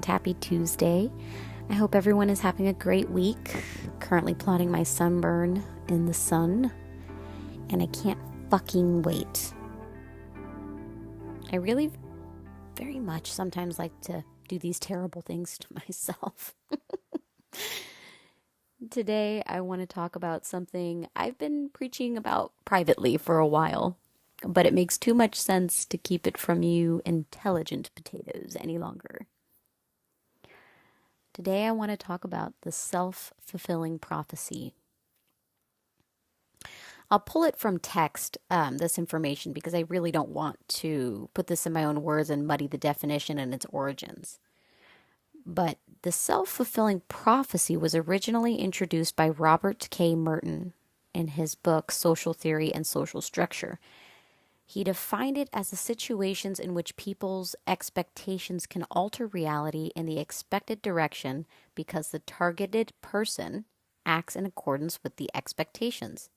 and happy Tuesday. I hope everyone is having a great week. Currently plotting my sunburn in the sun, and I can't fucking wait. I really very much sometimes like to do these terrible things to myself. Today, I want to talk about something I've been preaching about privately for a while, but it makes too much sense to keep it from you intelligent potatoes any longer. Today, I want to talk about the self-fulfilling prophecy. I'll pull it from text, this information, because I really don't want to put this in my own words and muddy the definition and its origins. But the self-fulfilling prophecy was originally introduced by Robert K. Merton in his book, Social Theory and Social Structure. He defined it as the situations in which people's expectations can alter reality in the expected direction because the targeted person acts in accordance with the expectations.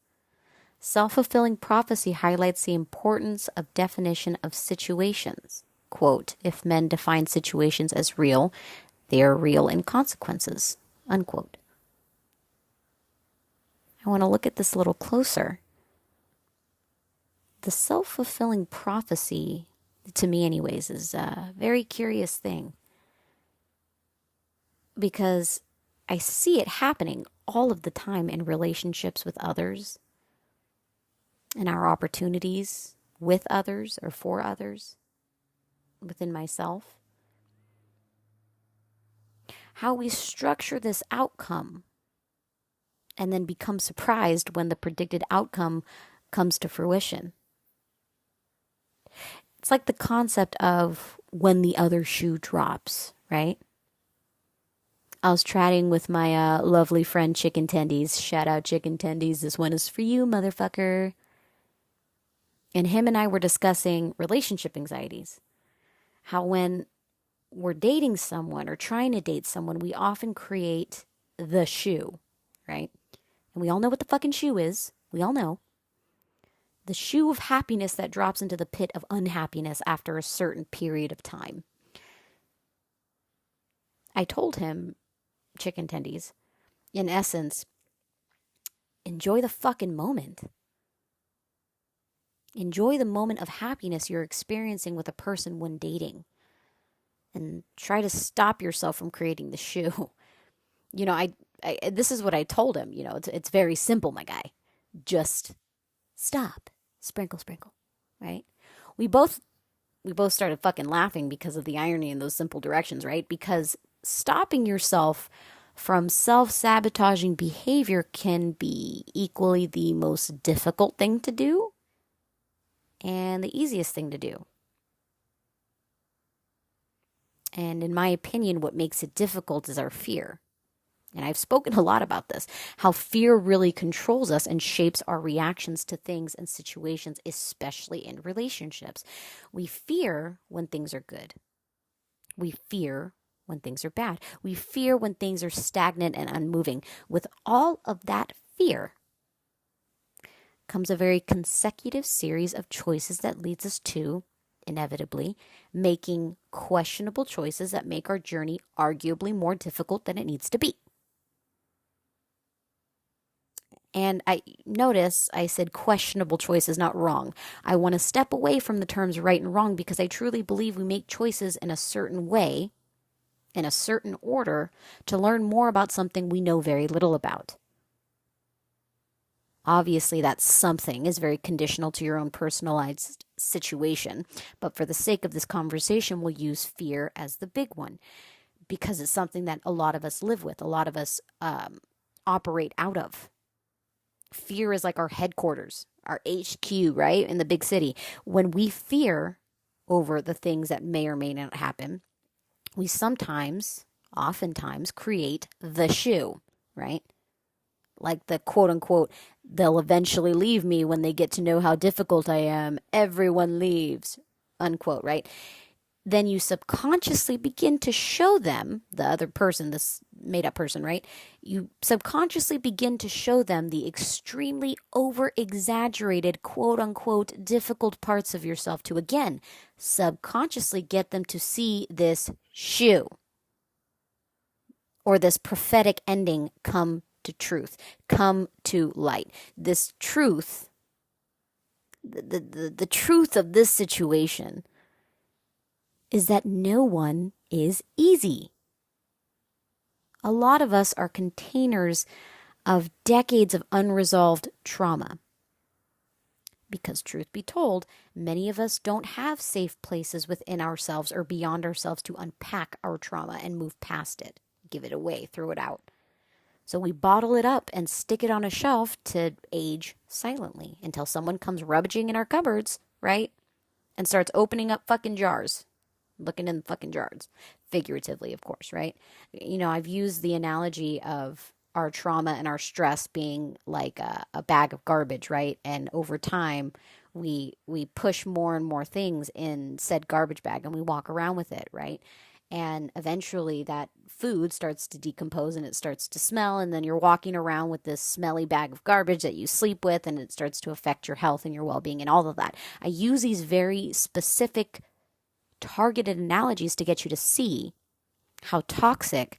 Self-fulfilling prophecy highlights the importance of definition of situations. Quote, if men define situations as real, they are real in consequences, unquote. I want to look at this a little closer. The self-fulfilling prophecy, to me anyways, is a very curious thing. Because I see it happening all of the time in relationships with others, in our opportunities with others or for others, within myself. How we structure this outcome and then become surprised when the predicted outcome comes to fruition. It's like the concept of when the other shoe drops, right? I was chatting with my lovely friend Chicken Tendies. Shout out Chicken Tendies. This one is for you, motherfucker. And him and I were discussing relationship anxieties. How when we're dating someone or trying to date someone, we often create the shoe, right? And we all know what the fucking shoe is. We all know. The shoe of happiness that drops into the pit of unhappiness after a certain period of time. I told him, Chicken Tendies, in essence, enjoy the fucking moment. Enjoy the moment of happiness you're experiencing with a person when dating. And try to stop yourself from creating the shoe. You know, I this is what I told him. You know, it's very simple, my guy. Just stop. Sprinkle, sprinkle. Right? We both started fucking laughing because of the irony in those simple directions, right? Because stopping yourself from self-sabotaging behavior can be equally the most difficult thing to do and the easiest thing to do. And in my opinion, what makes it difficult is our fear. And I've spoken a lot about this, how fear really controls us and shapes our reactions to things and situations, especially in relationships. We fear when things are good. We fear when things are bad. We fear when things are stagnant and unmoving. With all of that fear comes a very consecutive series of choices that leads us to, inevitably, making questionable choices that make our journey arguably more difficult than it needs to be. And I notice I said questionable choices, not wrong. I want to step away from the terms right and wrong because I truly believe we make choices in a certain way, in a certain order, to learn more about something we know very little about. Obviously, that something is very conditional to your own personalized situation. But for the sake of this conversation, we'll use fear as the big one because it's something that a lot of us live with, a lot of us operate out of. Fear is like our headquarters, our HQ, right, in the big city. When we fear over the things that may or may not happen, we oftentimes create the shoe, right? Like the quote unquote, they'll eventually leave me when they get to know how difficult I am. Everyone leaves, unquote, right? Then you subconsciously begin to show them, the other person, this made up person, right? You subconsciously begin to show them the extremely over-exaggerated, quote unquote, difficult parts of yourself to, again, subconsciously get them to see this shoe. or this prophetic ending come to truth, come to light. This truth, the truth of this situation is that no one is easy. A lot of us are containers of decades of unresolved trauma. Because truth be told, many of us don't have safe places within ourselves or beyond ourselves to unpack our trauma and move past it, give it away, throw it out. So we bottle it up and stick it on a shelf to age silently until someone comes rummaging in our cupboards, right? And starts opening up fucking jars, looking in the fucking jars. Figuratively, of course, right? You know, I've used the analogy of our trauma and our stress being like a bag of garbage, right? And over time, we push more and more things in said garbage bag and we walk around with it, right? And eventually that food starts to decompose and it starts to smell, and then you're walking around with this smelly bag of garbage that you sleep with, and it starts to affect your health and your well-being and all of that. I use these very specific targeted analogies to get you to see how toxic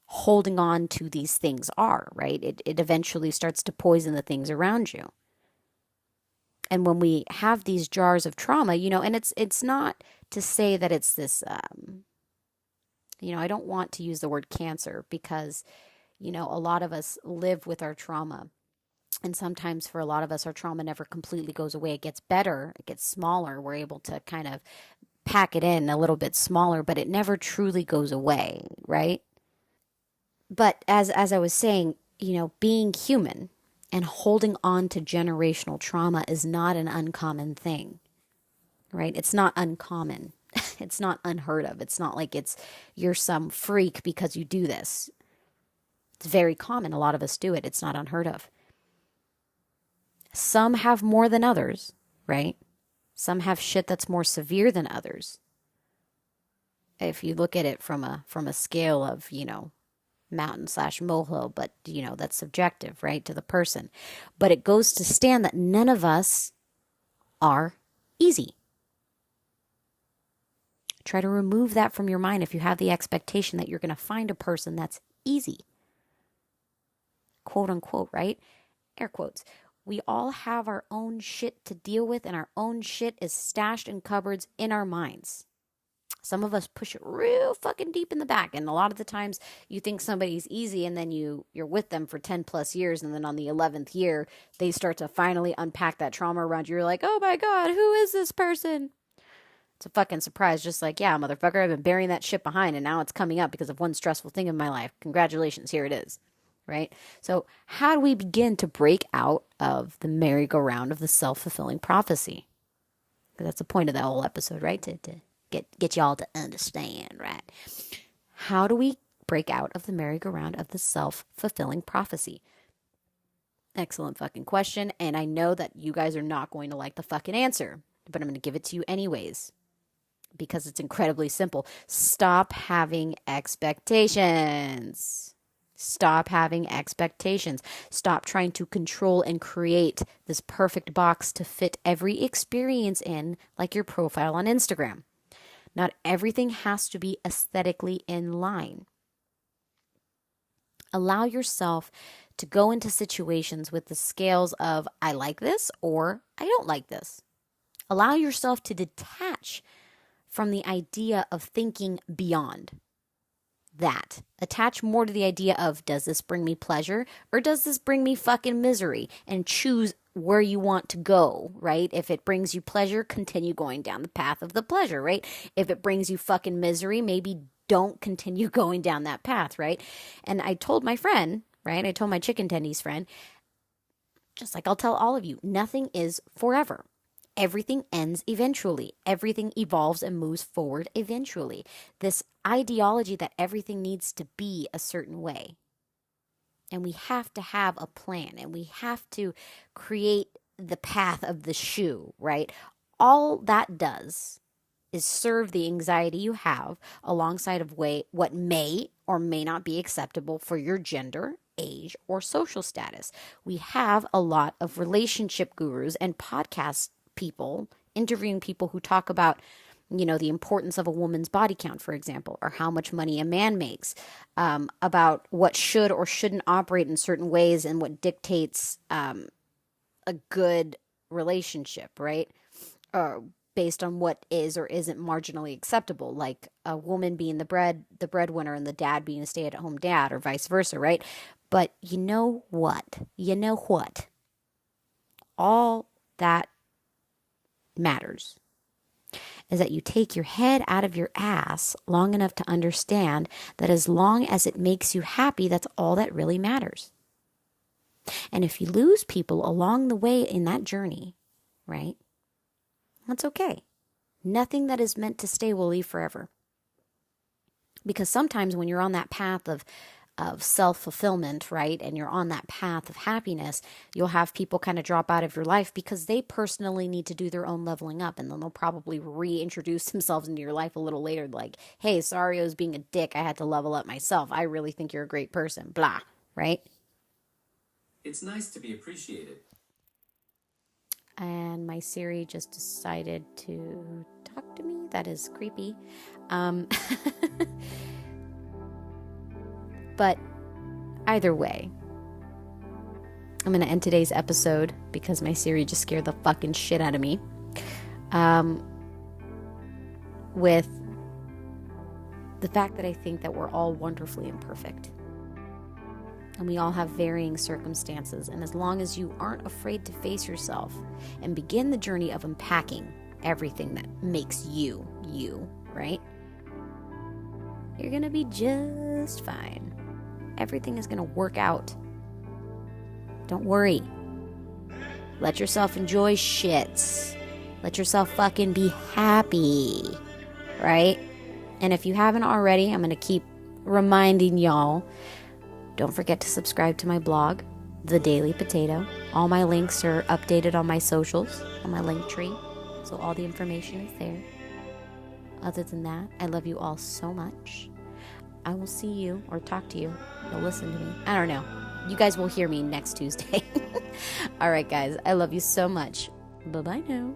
holding on to these things are, right? It eventually starts to poison the things around you. And when we have these jars of trauma, you know, and it's not to say that it's this, you know, I don't want to use the word cancer because, you know, a lot of us live with our trauma. And sometimes for a lot of us, our trauma never completely goes away. It gets better, it gets smaller. We're able to kind of pack it in a little bit smaller, but it never truly goes away, right? But as I was saying, you know, being human and holding on to generational trauma is not an uncommon thing, right? It's not uncommon. It's not unheard of. It's not like you're some freak because you do this. It's very common. A lot of us do it. It's not unheard of. Some have more than others, right? Some have shit that's more severe than others. If you look at it from a scale of, you know, mountain/molehill, but you know, that's subjective, right, to the person. But it goes to stand that none of us are easy. Try to remove that from your mind if you have the expectation that you're going to find a person that's easy. Quote unquote, right? Air quotes. We all have our own shit to deal with, and our own shit is stashed in cupboards in our minds. Some of us push it real fucking deep in the back. And a lot of the times you think somebody's easy and then you're with them for 10 plus years. And then on the 11th year, they start to finally unpack that trauma around you. You're like, oh my God, who is this person? It's a fucking surprise. Just like, yeah, motherfucker, I've been burying that shit behind and now it's coming up because of one stressful thing in my life. Congratulations, here it is. Right? So how do we begin to break out of the merry-go-round of the self-fulfilling prophecy? Because that's the point of that whole episode, right? To get y'all to understand, right? How do we break out of the merry-go-round of the self-fulfilling prophecy? Excellent fucking question. And I know that you guys are not going to like the fucking answer, but I'm going to give it to you anyways because it's incredibly simple. Stop having expectations. Stop having expectations. Stop trying to control and create this perfect box to fit every experience in, like your profile on Instagram. Not everything has to be aesthetically in line. Allow yourself to go into situations with the scales of I like this or I don't like this. Allow yourself to detach from the idea of thinking beyond that. Attach more to the idea of does this bring me pleasure or does this bring me fucking misery, and choose where you want to go, right? If it brings you pleasure, continue going down the path of the pleasure, right? If it brings you fucking misery, maybe don't continue going down that path, right? And I told my friend, right? I told my chicken tendies friend, just like I'll tell all of you, nothing is forever. Everything ends eventually. Everything evolves and moves forward eventually. This ideology that everything needs to be a certain way. And we have to have a plan, and we have to create the path of the shoe, right? All that does is serve the anxiety you have alongside of what may or may not be acceptable for your gender, age, or social status. We have a lot of relationship gurus and podcast people interviewing people who talk about, the importance of a woman's body count, for example, or how much money a man makes, about what should or shouldn't operate in certain ways and what dictates a good relationship, right? Based on what is or isn't marginally acceptable, like a woman being the breadwinner and the dad being a stay-at-home dad, or vice versa, right? But you know what? All that matters is that you take your head out of your ass long enough to understand that as long as it makes you happy, that's all that really matters. And if you lose people along the way in that journey, right, that's okay. Nothing that is meant to stay will leave forever. Because sometimes when you're on that path of self-fulfillment, right, and you're on that path of happiness, you'll have people kind of drop out of your life because they personally need to do their own leveling up, and then they'll probably reintroduce themselves into your life a little later, like, hey, sorry I was being a dick, I had to level up myself, I really think you're a great person, blah, right? It's nice to be appreciated. And my Siri just decided to talk to me. That is creepy. But either way, I'm going to end today's episode because my Siri just scared the fucking shit out of me. With the fact that I think that we're all wonderfully imperfect. And we all have varying circumstances. And as long as you aren't afraid to face yourself and begin the journey of unpacking everything that makes you, right? You're going to be just fine. Everything is going to work out. Don't worry. Let yourself enjoy shits. Let yourself fucking be happy, right? And if you haven't already, I'm going to keep reminding y'all, don't forget to subscribe to my blog, The Daily Potato. All my links are updated on my socials, on my link tree, so all the information is there. Other than that, I love you all so much. I will see you or talk to you. You'll listen to me. I don't know. You guys will hear me next Tuesday. All right, guys. I love you so much. Bye-bye now.